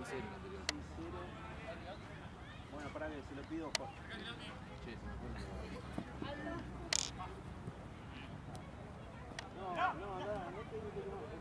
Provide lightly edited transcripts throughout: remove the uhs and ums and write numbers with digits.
6-0 el anterior. 6-0. Bueno, para que se lo pido, Jorge. Che, se me fue una de No te digo que no.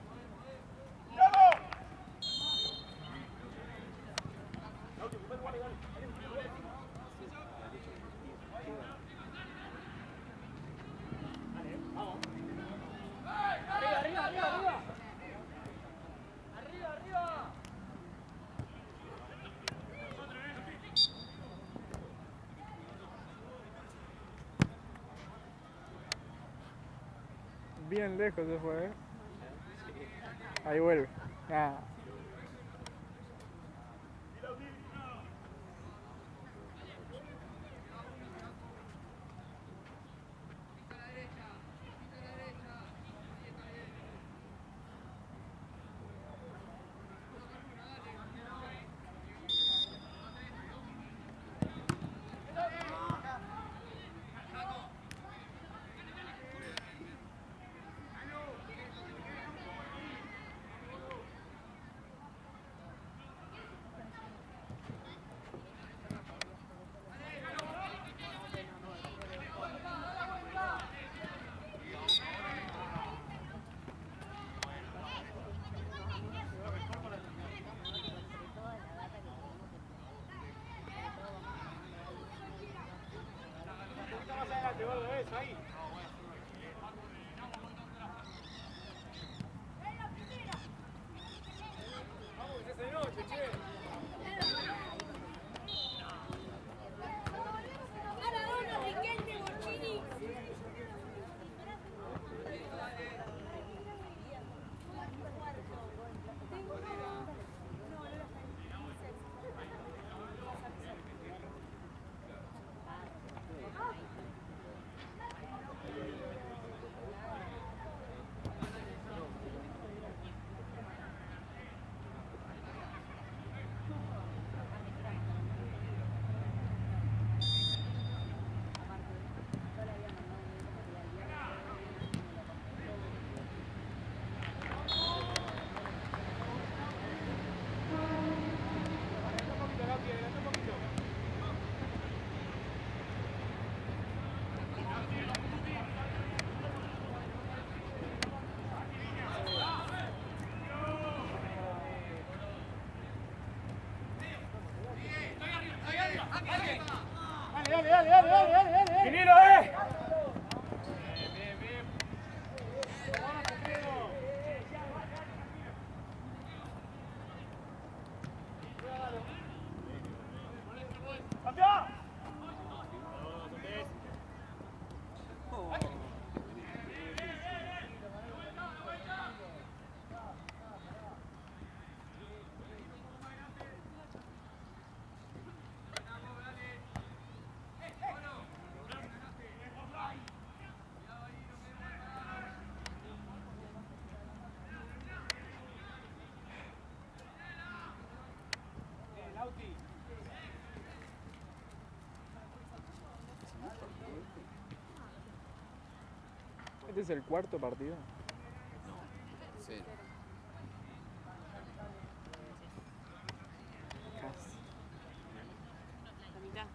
Bien lejos se fue, ¿eh? Ahí vuelve. Ah. Dale. ¡Vinilo, ¿Este es el cuarto partido? No, 0. Casi. La mitad.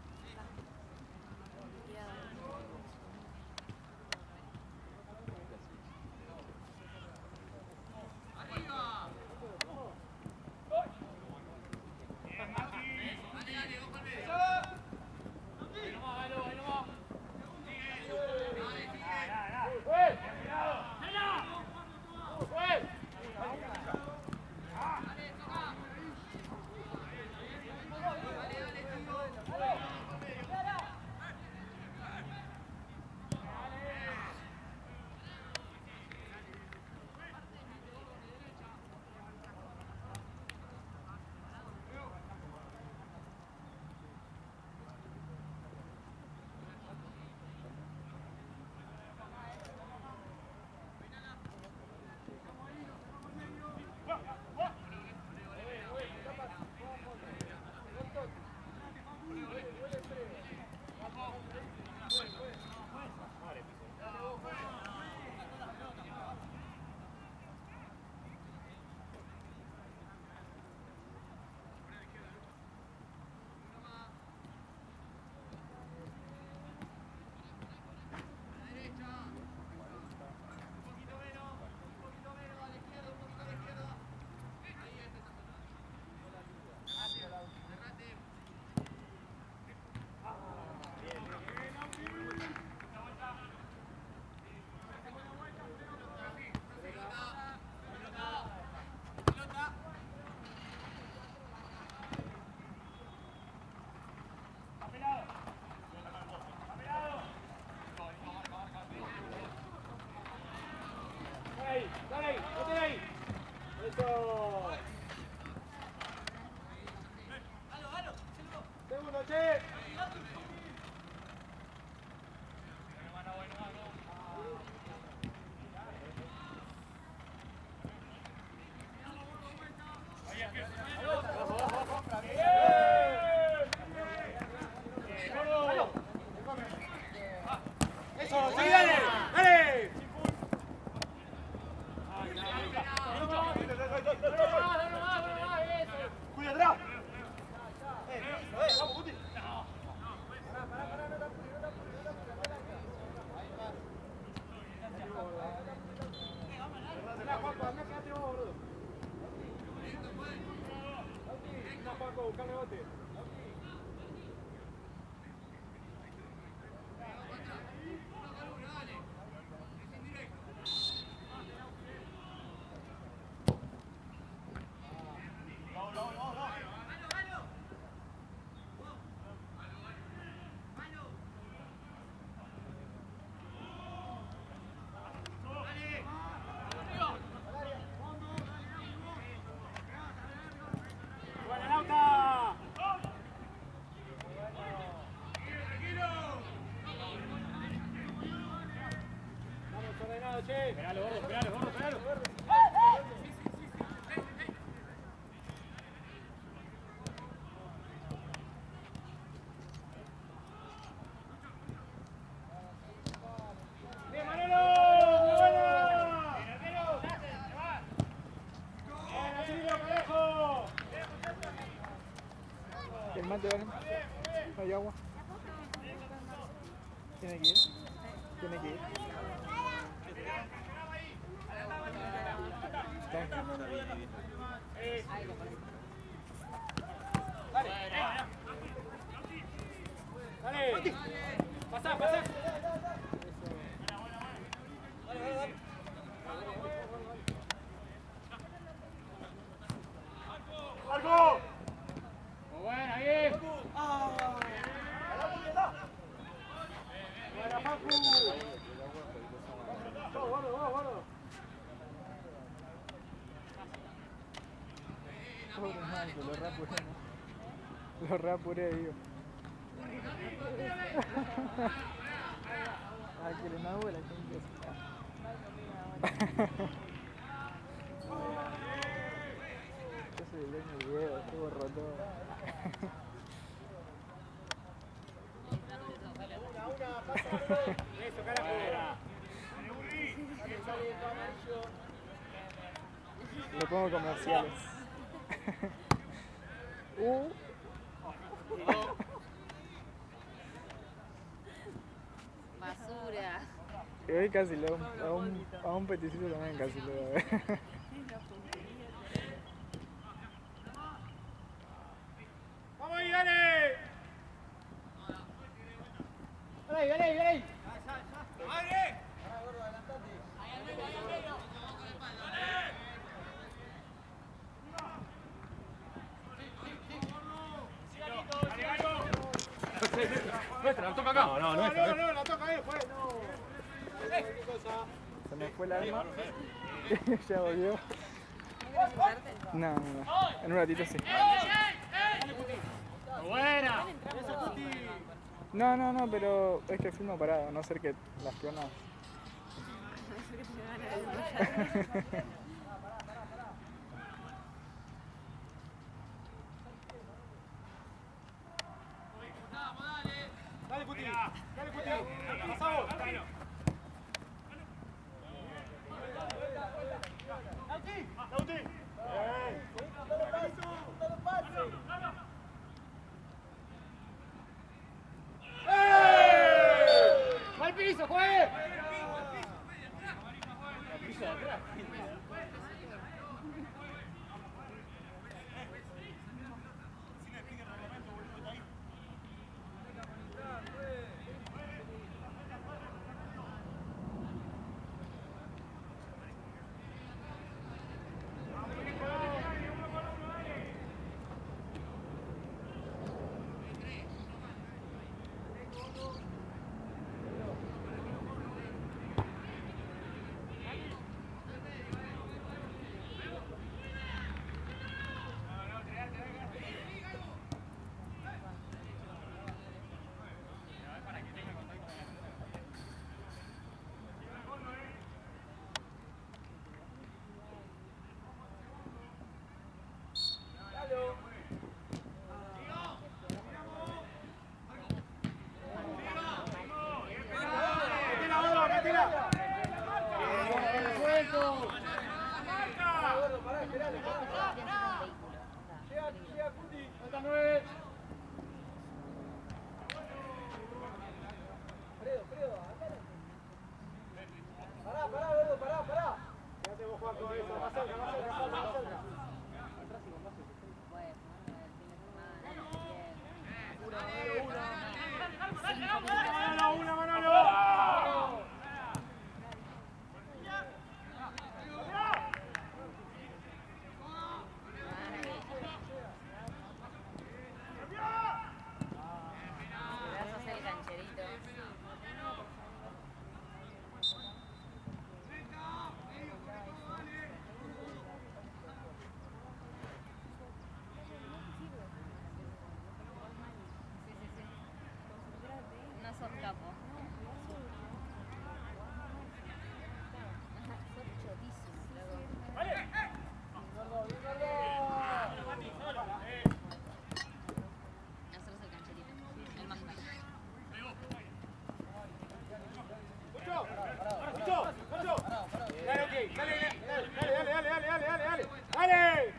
buscar rebote. Esperalo, gordo, esperalo, gordo, esperalo. ¡Bien, Manolo! ¡Muy buena! ¡Bien, Asilio, parejo! ¿El mate, vale? ¿No hay agua? ¿Tiene que ir? ¿Tiene que ir? Dale, dale, pasá, pasá. Dale, dale, dale. ¡Marco! Muy buena, bien. Buena, Pacu. Vamos, vamos, vamos. Pobre Marco, lo reapuré, digo. Ah, que le no hago la gente. Yo soy el dueño del video, se borró todo. Una, pasa. Eso, carajo. Le pongo comerciales. Basura. Y hoy casi le a un peticito también casi le doy. ¡Vamos ahí, dale! ¡Dale, dale, dale! ¡Madre! Nuestra, la toca acá. No, nuestra. No, la toca ahí, pues, no. ¿Qué cosa? Se me fue el alma. Ya volvió. No. En un ratito sí. ¡Buena! No, pero es que filmo parado, a no ser que las piernas. Dale, Puti. Dale, Puti. Pasamos. Lauti. ¡Al piso, juegue! Piso de atrás. Capo. Sos chotísimo, flaco. Nosotros el cancherito. El más caro. ¡Dale!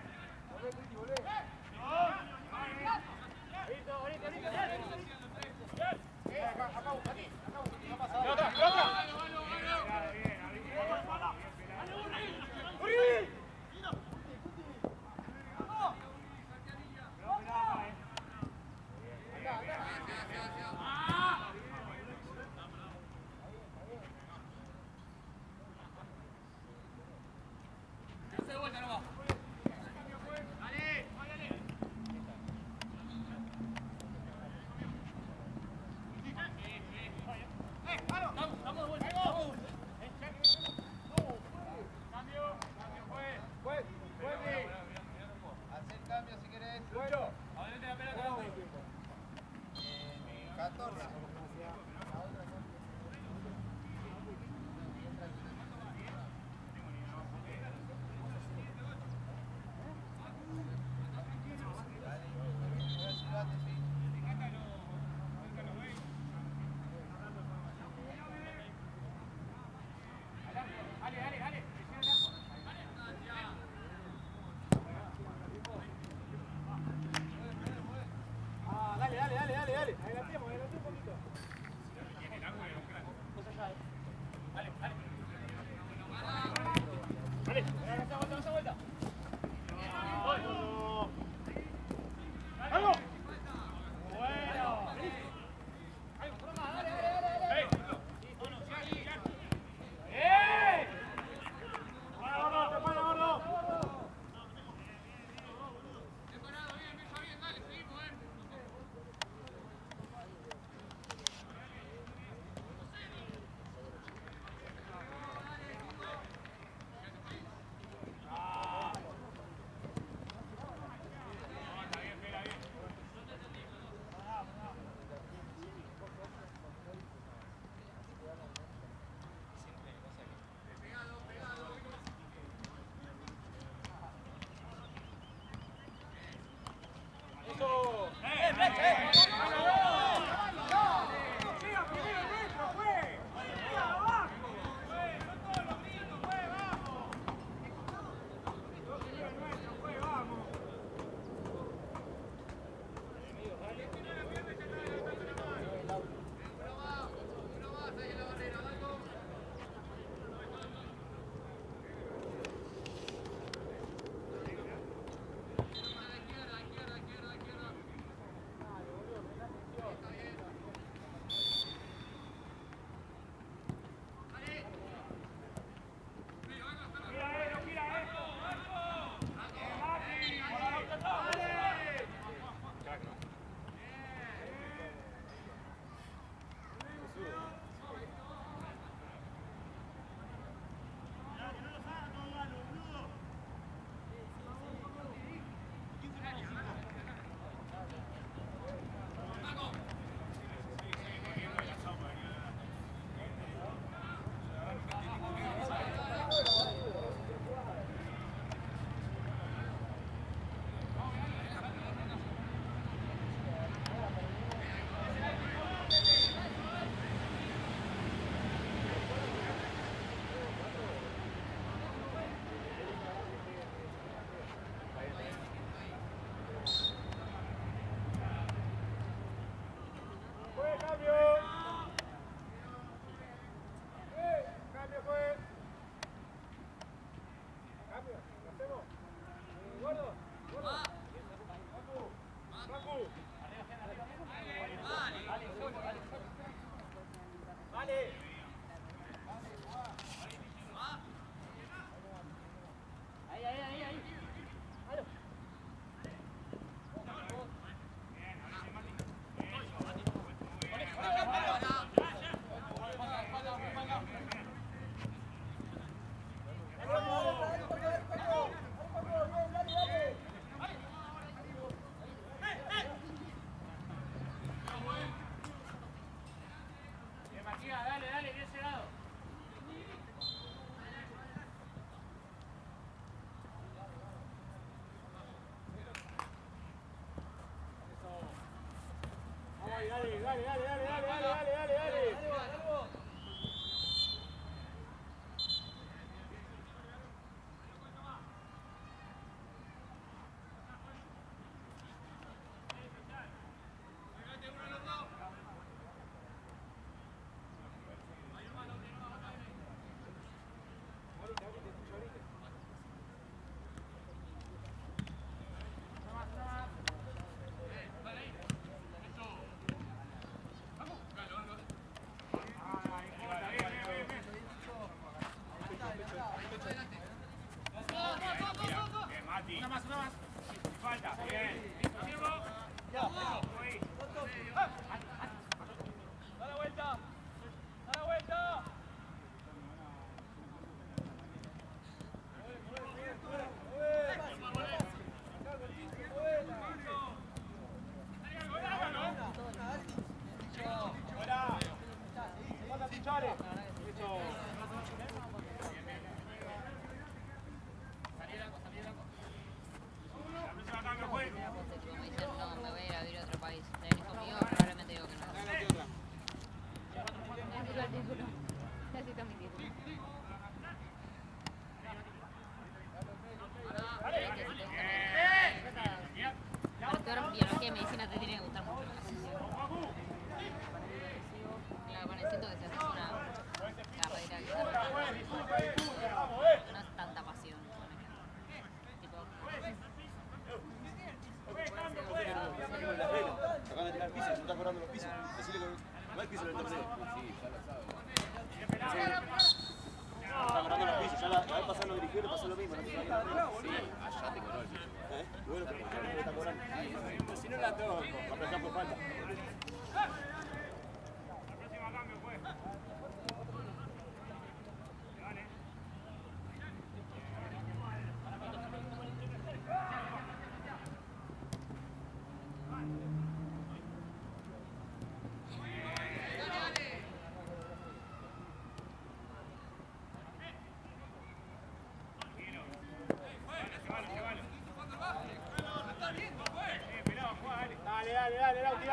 Biología y medicina te tiene que gustar mucho. Claro, con el siento que se hace una carrera que no es tanta pasión. Tipo, Acaban de tirar piso, se está cobrando los pisos. Decirle que no hay piso en el torneo. Sí, ya lo sabe. Está cobrando los pisos, ya la vez pasada lo dirigió y le pasó lo mismo. Sí, allá te cobró el piso. Bueno, pero ya no le está cobrando. Si no la toco, va a prestar por falta. Dale, Lauti,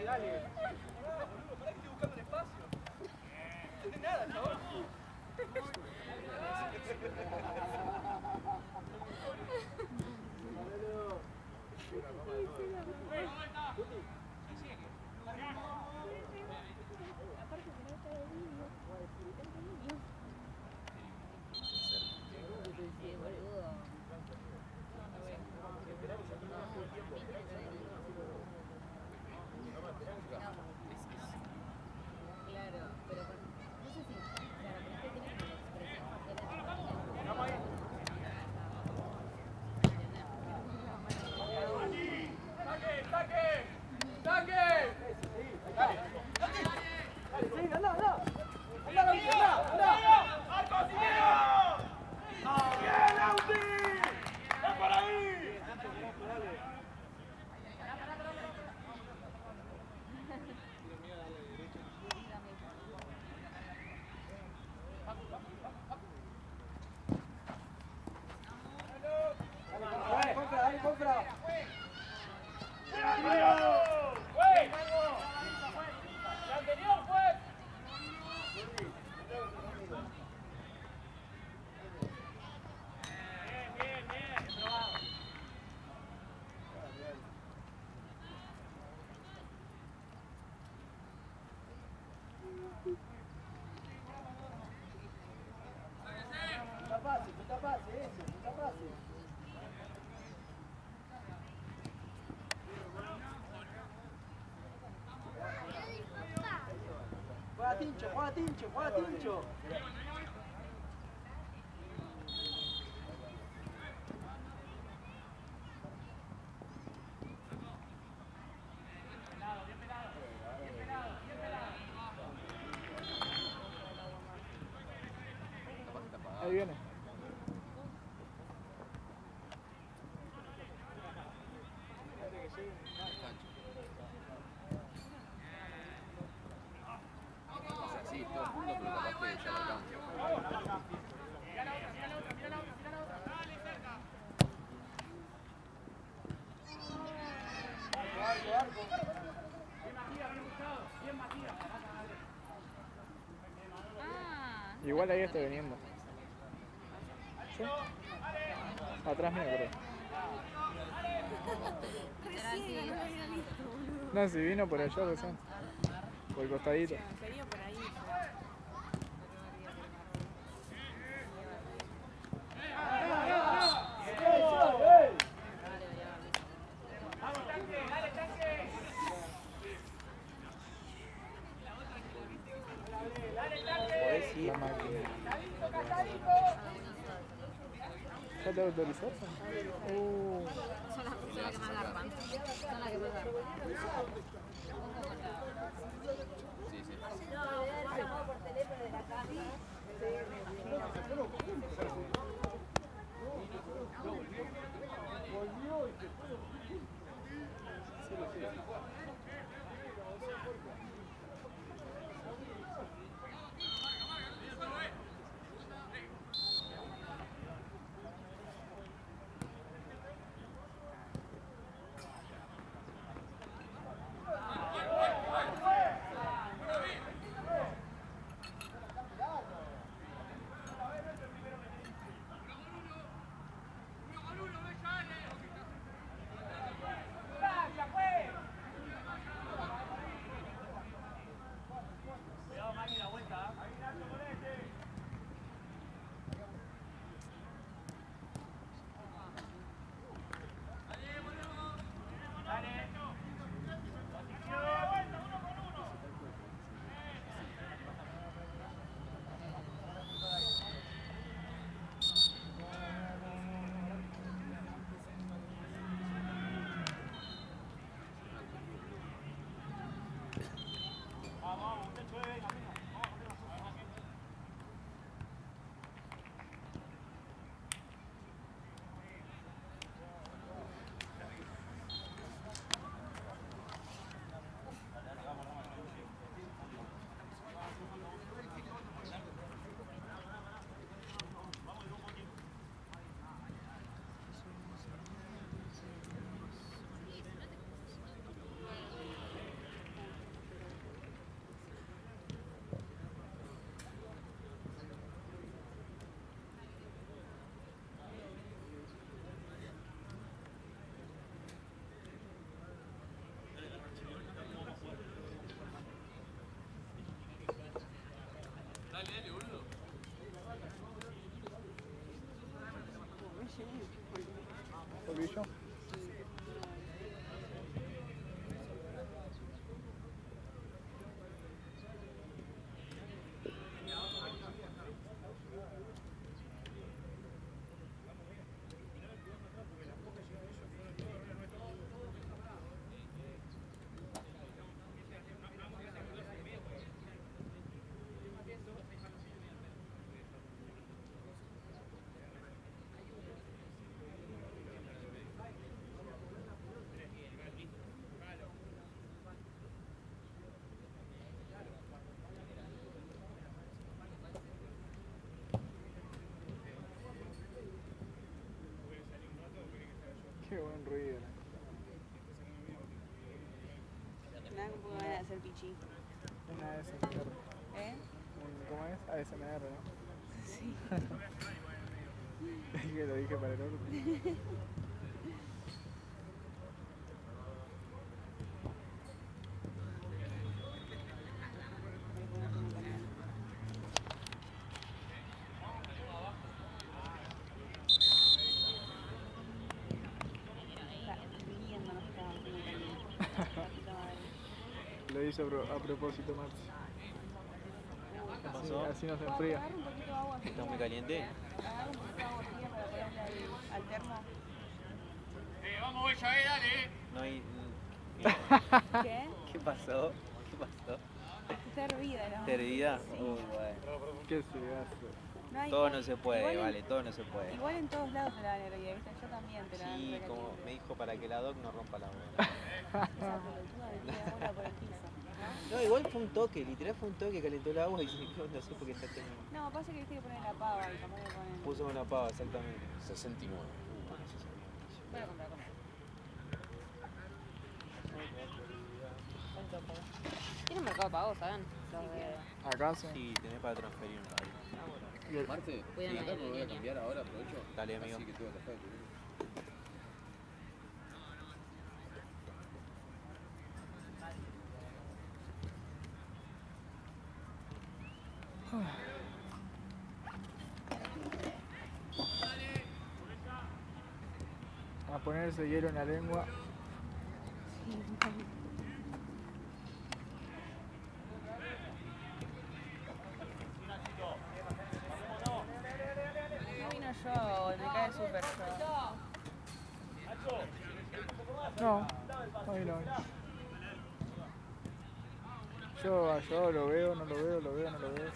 dale. Juega Tincho, juega Tincho, juega Tincho. Ahí viene. Sí, todo el mundo, pero capaz que ya lo alcanza. Ah, Igual ahí estoy viniendo. ¿Sí? Atrás mío, creo. literal, sí. No, si vino por allá recién. Por el costadito. Sería por ahí. La máquina. ¿Ya te autorizaste? Son las que más garpan. Son las que más garpan. Sí, sí. ¿Polvillo? Qué buen ruido. Nada que puedan hacer pichí. Una ASMR. ¿Eh? ¿Cómo es? ASMR, ¿no? Sí. Que lo dije para el orto. Lo hizo a propósito, Marci. ¿Qué Así, pasó? así no se enfría. Agarra un poquito de agua. ¿Está muy caliente? Agarra un poquito de agua fría para ponerle al termo. Vamos, Bella, dale. No hay... ¿Qué? ¿Qué pasó? ¿Qué pasó? Está hervida, ¿no? ¿Está hervida? Uy, bueno. Qué cigazo. No hay- Todo no se puede, igual en- vale, todo no se puede. Igual en todos lados te la dan heroía, ¿viste? Yo también te la dan Sí, re como caliente. me dijo para que la doc no rompa la bola. Esa pelotuda me tira bola por el piso. No, igual fue un toque, literal fue un toque, calentó el agua y se quedó, no sé por qué está tan... No, pasa que viste que ponen la pava y capaz que ponen... Puso una pava, exactamente. 69. Voy a comprar. Tienen mercado pago, ¿saben? Los de... Acá sí. Sí, tenés para transferir un radio. Y el- Marte, Cuídame acá de me voy a niña. cambiar ahora, aprovecho. Dale, amigo. Así que tengo que dejar. A ponerse hielo en la lengua. No vino yo, me cae súper yo. No, no vino hoy. Yo lo veo, no lo veo, lo veo, no lo veo.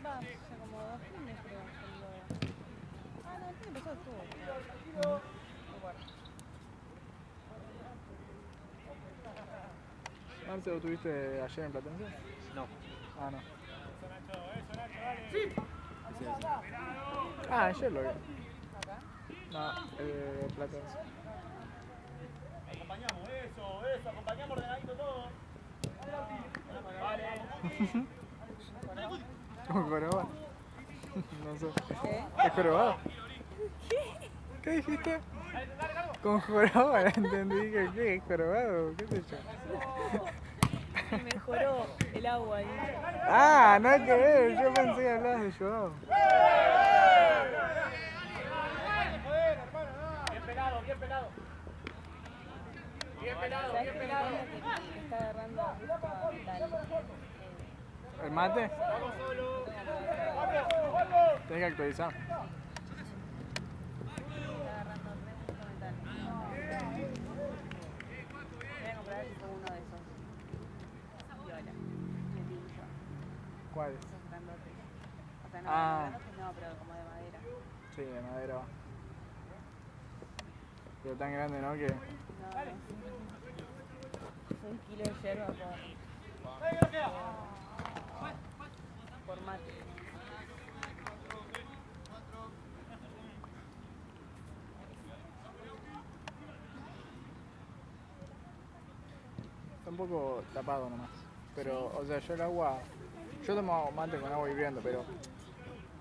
Va, hace como 2 fines creo que lo veo. Ah, no, el fin pasado estuvo. No recuerdo. Marce, ¿lo tuviste ayer en Platense? No. Ah, no. Ah, ayer lo vi. ¿Acá? No, Platense. Acompañamos, eso, acompañamos ordenadito todo. Vale. ¿Cómo jorobado? No sé. ¿Qué? ¿Es jorobado? ¿Qué dijiste? Con jorobado, entendí que ¿qué? ¿Es jorobado? ¿Qué sé yo? Se mejoró el agua ahí. Ah, nada que ver, yo pensé que hablabas de Joao. Bien pelado, bien pelado. Bien pelado, ¿Sabes bien qué? pelado. Que está agarrando justo tal. ¿El mate? Tenés que actualizar. Está agarrando re justo mental. Voy a comprar tipo uno de esos. Viola. De pincho. ¿Cuál? Esos grandotes. O sea, no, Ah. grandotes no, pero como de madera. Sí, de madera va. Pero tan grande, ¿no? Que... No, no. Un kilo de yerba por mate. Está un poco tapado nomás. Pero, o sea, yo el agua... Yo tomo mate con agua hirviendo, pero...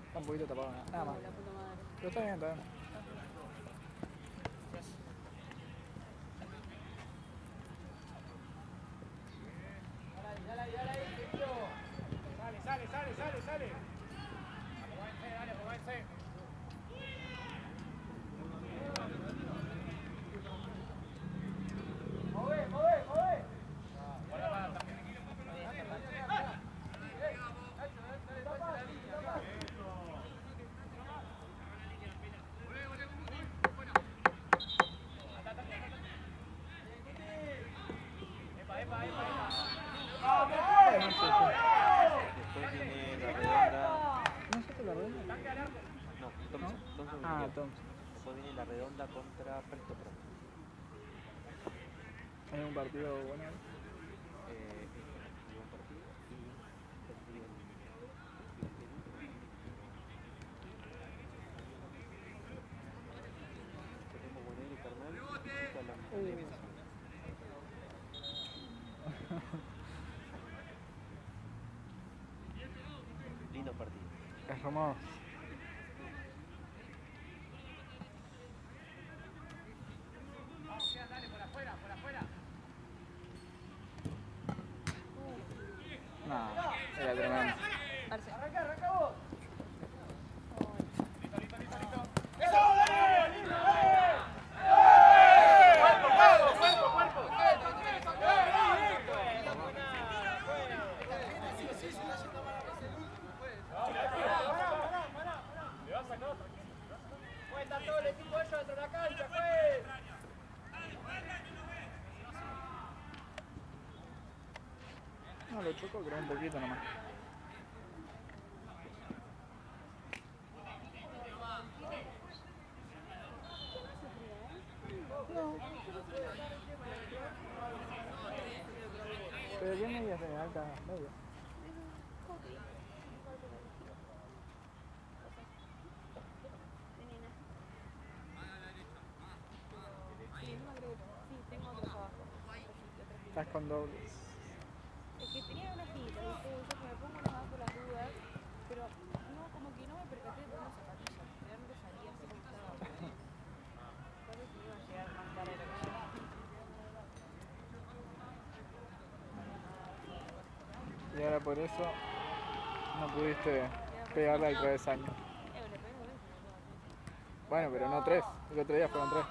Está un poquito tapado, nada más. La puta madre. Pero está bien, está bien. Sale. Después viene la redonda. ¿No sé la redonda? No, Thompson Ah, Miguel. Thompson. Después viene la redonda contra Presto Pro. Hay un partido bueno. Buen partido y partido tenemos Bonero y Carnal y la lindo partido. Es Romano. No, era tremendo. Arce. No, lo chocó, creo un poquito nomás. No. ¿Pero qué medias de alta media? Estás con dobles. Es que tenía una cita, ¿viste? Yo me pongo nomás por las dudas, pero no, como que no me percaté de las zapatillas. Realmente salía así como estaba. Parece que iba a llegar más tarde de lo que Y ahora por eso no pudiste pegarle al travesaño. le pego eso, boludo. Bueno, pero no 3. El otro día fueron 3.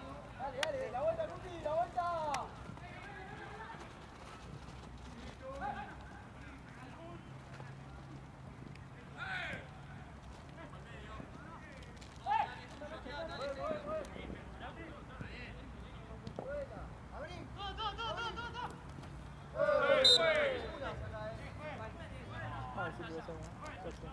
Ah, sí, puede ser, ¿no? Sí.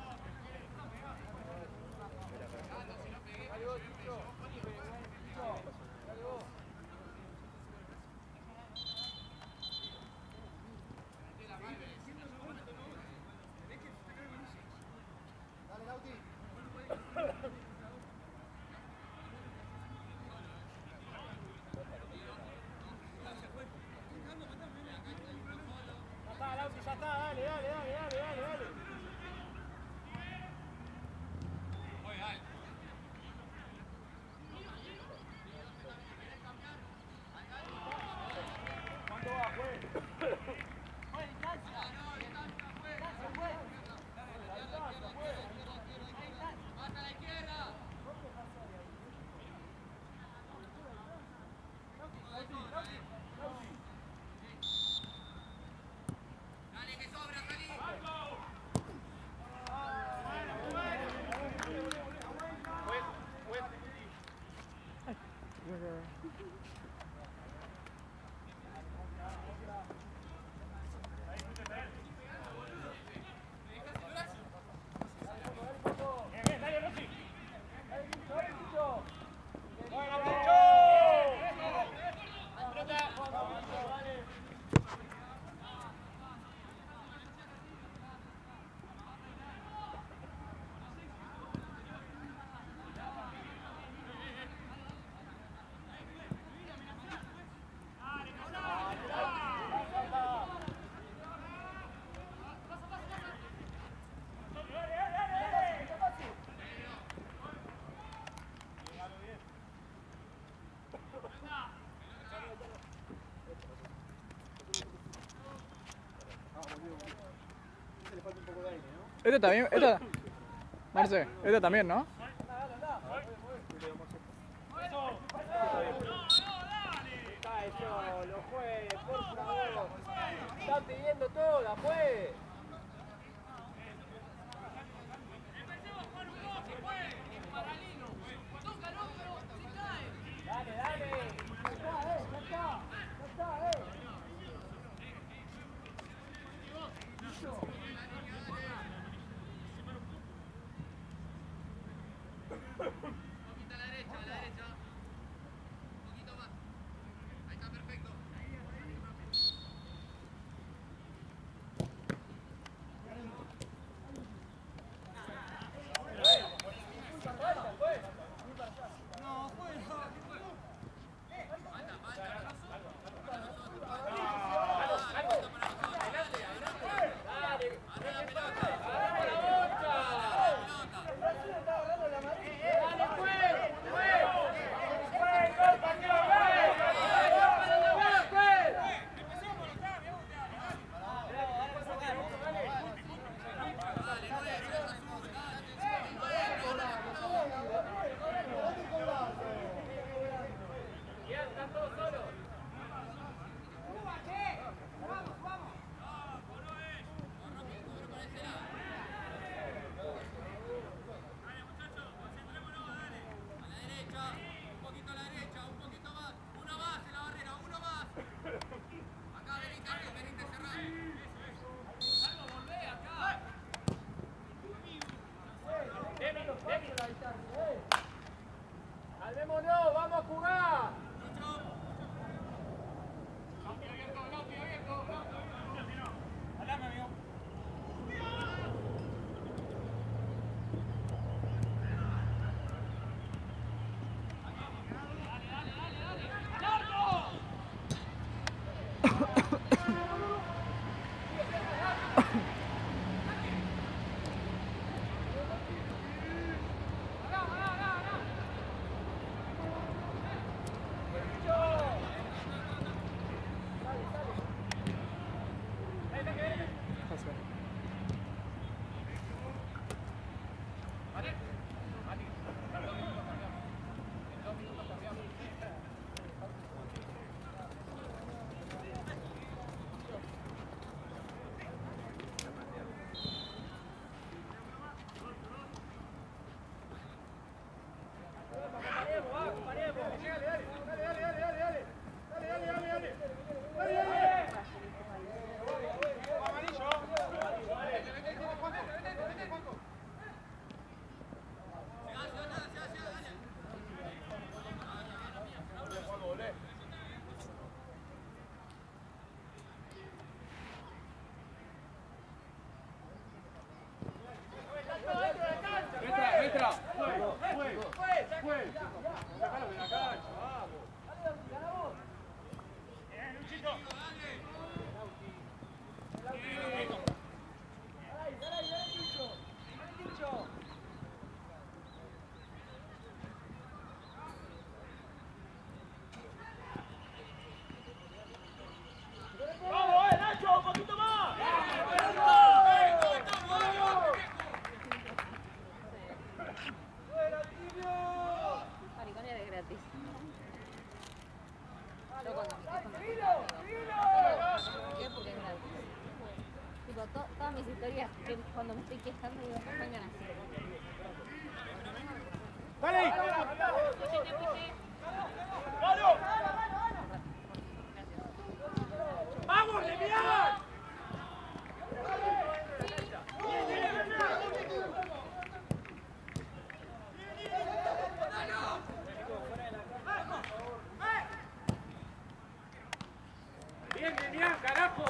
Esta también, esta. Marce, esta también, ¿no? Los jueces, por favor. Están pidiendo todas, pues. digas que cuando me estoy quejando digo, no vengan así. ¡Dale! ¡Vamos, Lemián! ¡Bien, Lemián, carajo!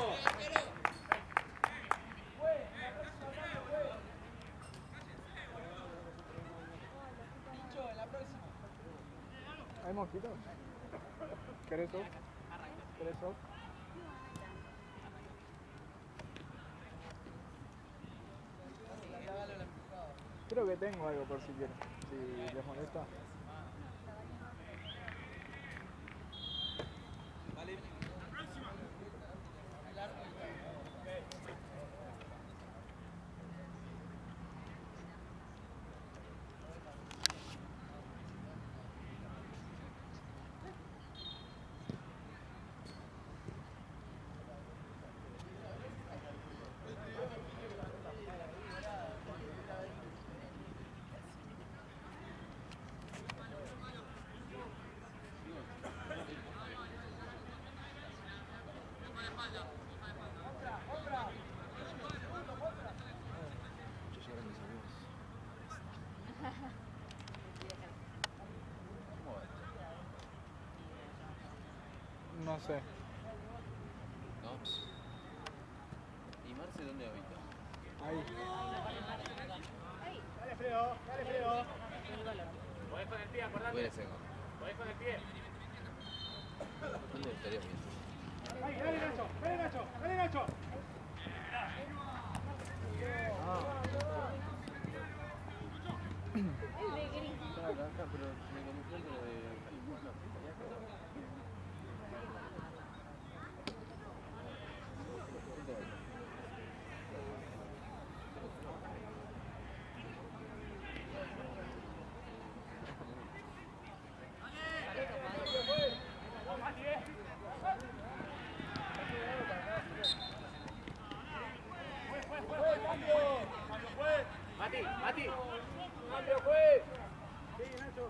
¿Hay mosquitos? ¿Querés sos? ¿Querés sos? Creo que tengo algo por si quieren, si les molesta. No sé. ¿No? ¿Y Marce dónde habita? Ahí. Dale, Fredo, dale, Fredo. Podés con el pie, acordate. Puede ser. Podés con el pie. ¿Dónde estaría bien? Ahí, dale, Nacho, dale, Nacho, dale, Nacho. Acá, pero me confundo de... Mati, Mati. Cambio, juez. Sí, Nacho.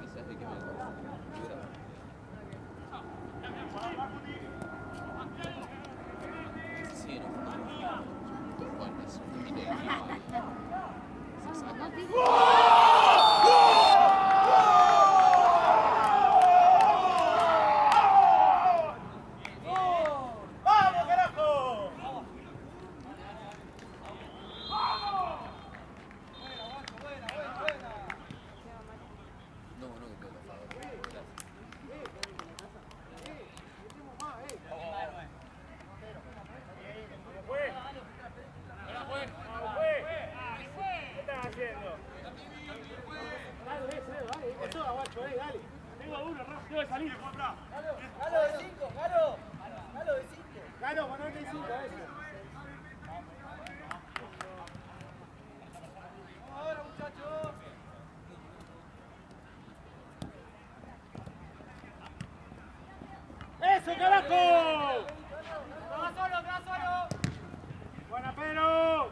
Quizás de que me confundo. Sí, no. Bueno, es un poquito de... No te ¡Vamos, carajo! No, no, que tengo favor. Gracias. ¿Qué estás haciendo? Dale, dale, eso, aguacho, dale. Tengo uno, Rafa, tengo que salir. Galo de 5, Galo. Galo de 5. Claro, ponete el 5 a eso. Ahora, muchachos. ¡Eso, carajo! ¡Va solo! ¡Buena, Pedro!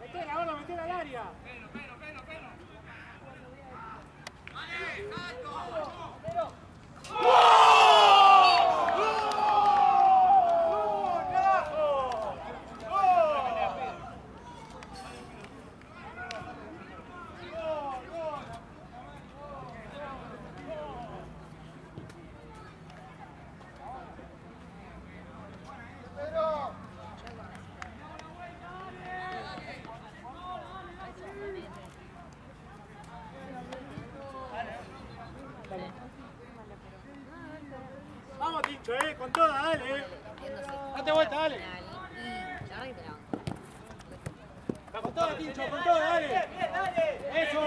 Metela, ahora, metela al área. Tincho, con toda, dale. Date vuelta, dale. Y la verdad que te la banco. Con toda, Tincho, con toda, dale. Eso.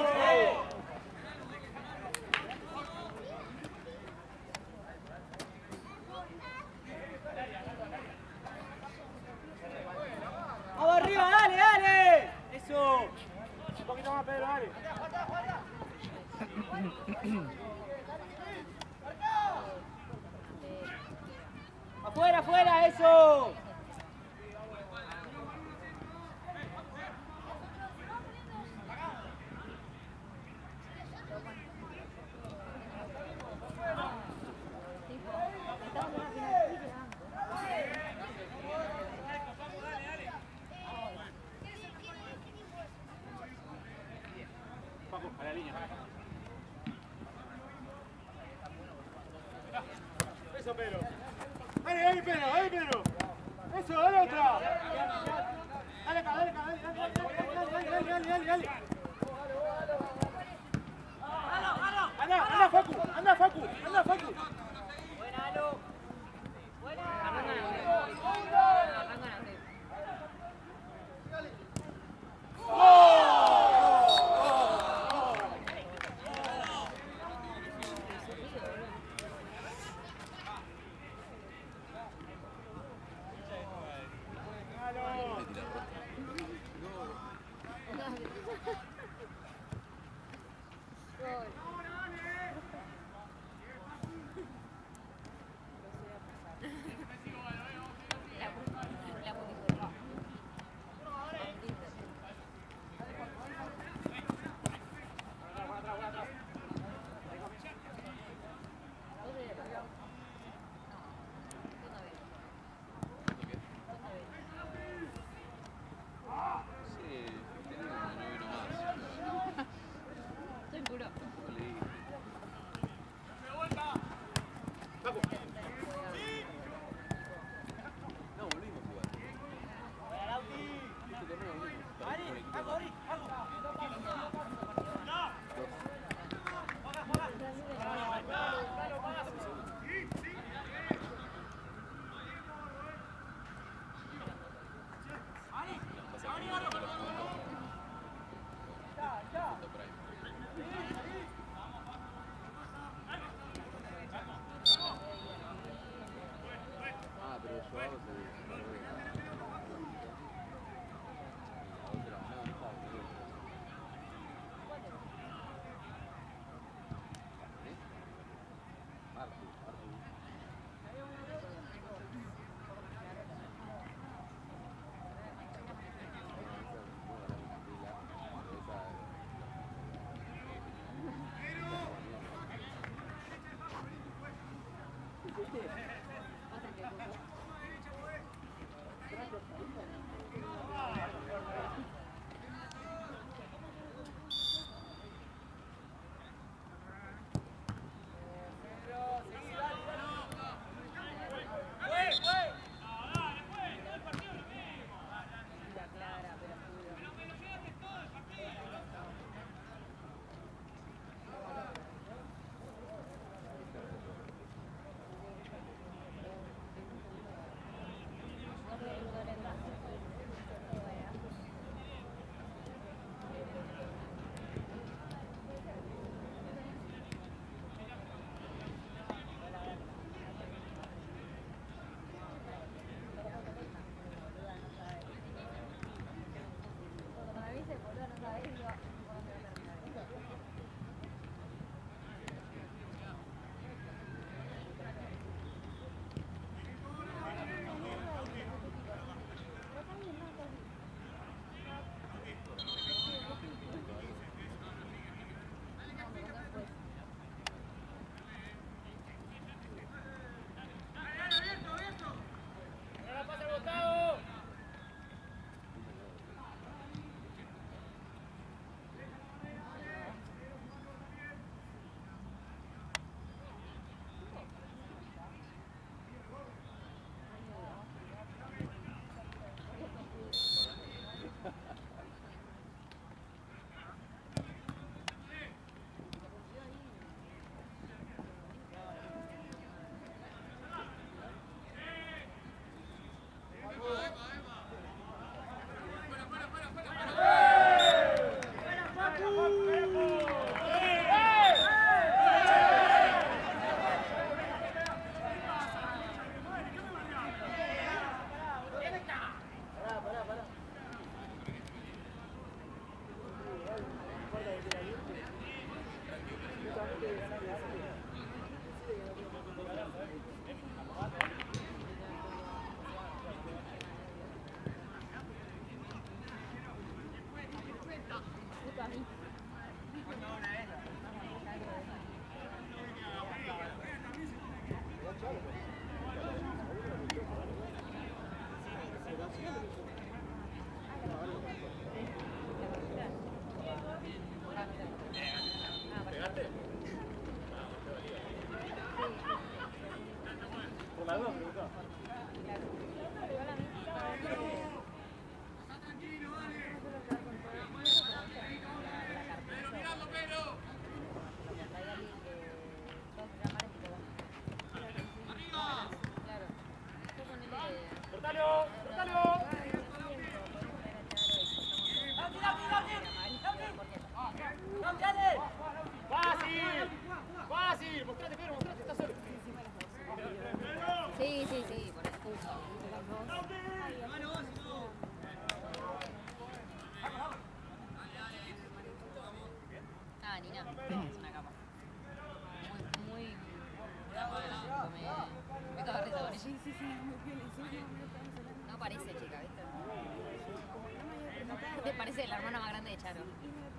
¡Vamos arriba, dale, dale! ¡Eso! Un poquito más, Pedro, dale. ¡Afuera, afuera, eso! Paco, a la línea. Eso, Pedro. Dale, ahí, Pedro, ahí, Pedro. Eso, dale otra. Dale acá, dale acá, dale. Anda, Facu, anda, Facu. Buena, Alo. Buena. Arrancan a hacer. parece chica, ¿viste? ¿Qué te parece la hermana más grande de Charo? Y me